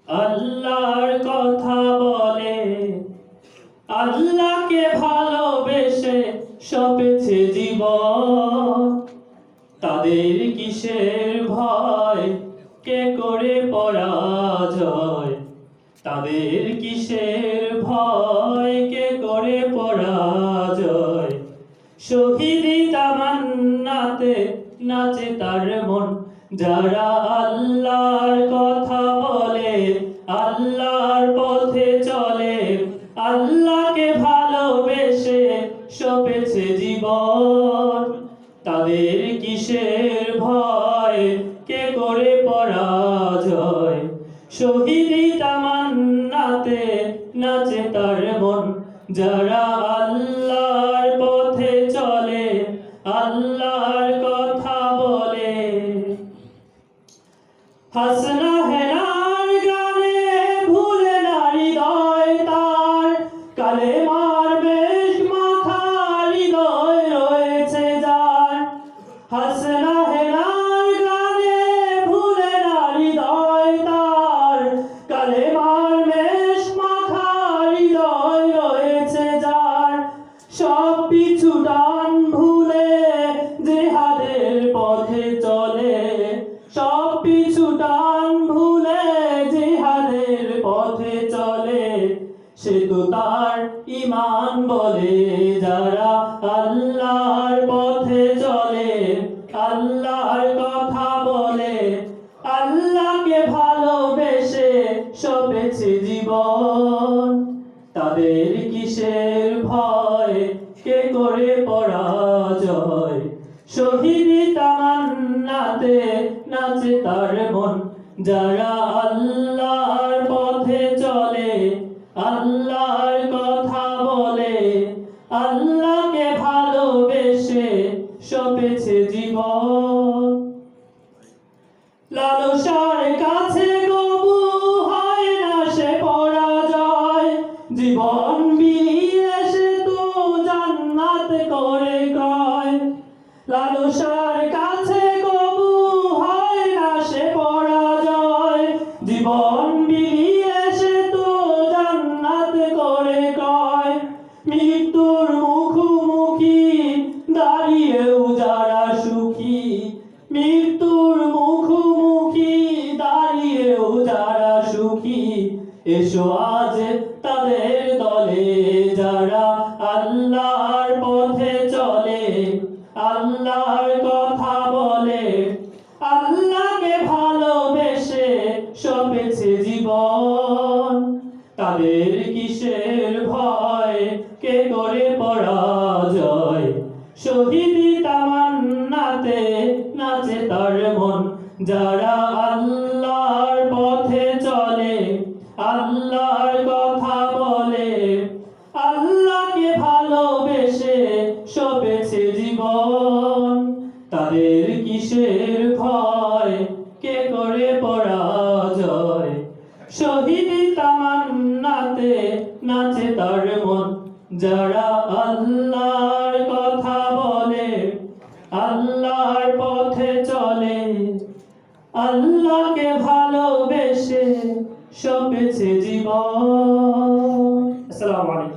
আল্লাহর কথা বলে, আল্লাহকে ভালোবেসে সপেছে জীবন। তাদের কিসের ভয়, কে করে পরাজয়? তাদের কিসের ভয়, কে করে পরাজয়? শহীদি তামান্নাতে নাচে তার মন। যারা আল্লাহর কথা বলে, আল্লাহর পথে চলে, আল্লাহকে ভালোবেসে সপেছে জীবন। তাদের কিসের ভয়, কে করে পরাজয়? শহীদি তামান্নাতে নাচে তার মন। যারা আল্লাহর পথে চলে, আল্লাহর কথা বলে। হাসনা হেনার গানে ভুলে না হৃদয় তার, কালেমার বেশ মাথা হৃদয় রয়েছে যার। হাসনা হেনার গানে ভুলে না হৃদয় তার, কালেমার বেশ মাথা হৃদয় রয়েছে যার। সব পিছু টান ভুলে জিহাদের পথে চলে, সব পিছু টান ভুলে জিহাদের পথে চলে, সে তো তার ঈমান বলে। যারা আল্লাহর পথে চলে, আল্লাহর কথা বলে, আল্লাহকে ভালোবেসে সপেছে জীবন। তাদের কিসের ভয়, কে করে পরাজয়? শহীদি তামান্নাতে নাচে তার মন। যারা আল্লাহর পথে চলে, আল্লাহর কথা বলে, আল্লাহকে ভালোবেসে সপেছে জীবন। লালসার কাছে কবু হয় না সে পরাজয়, জীবন বিলিয়ে সে তো জান্নাত করে কয়। লালসার কাছে কবু হয় না সে পরাজয়, জীবন বিলিয়ে সে তো জান্নাত করে কয়। মৃত্যুর মুখোমুখি দাঁড়িয়েও যারা সুখী, মৃত্যুর মুখোমুখি দাঁড়িয়েও যারা সুখী, এসো আজ তাদের দলে। যারা আল্লাহর পথে চলে, আল্লাহর কথা বলে, আল্লাহকে ভালোবেসে সপেছে জীবন। তাদের কিসের ভয়, কে করে পরাজয়? শহীদি তামান্নাতে নাচে তার মন। যারা আল্লাহর পথে চলে, আল্লাহর কথা বলে, আল্লাহকে ভালোবেসে সপেছে জীবন। তাদের কিসের ভয়, কে করে পরাজয়? শহীদি তামান্নাতে নাচে তার মন। যারা আল্লাহর কথা বলে, আল্লাহর পথে চলে, আল্লাহকে ভালোবেসে সপেছে জীবন। আসসালামু আলাইকুম।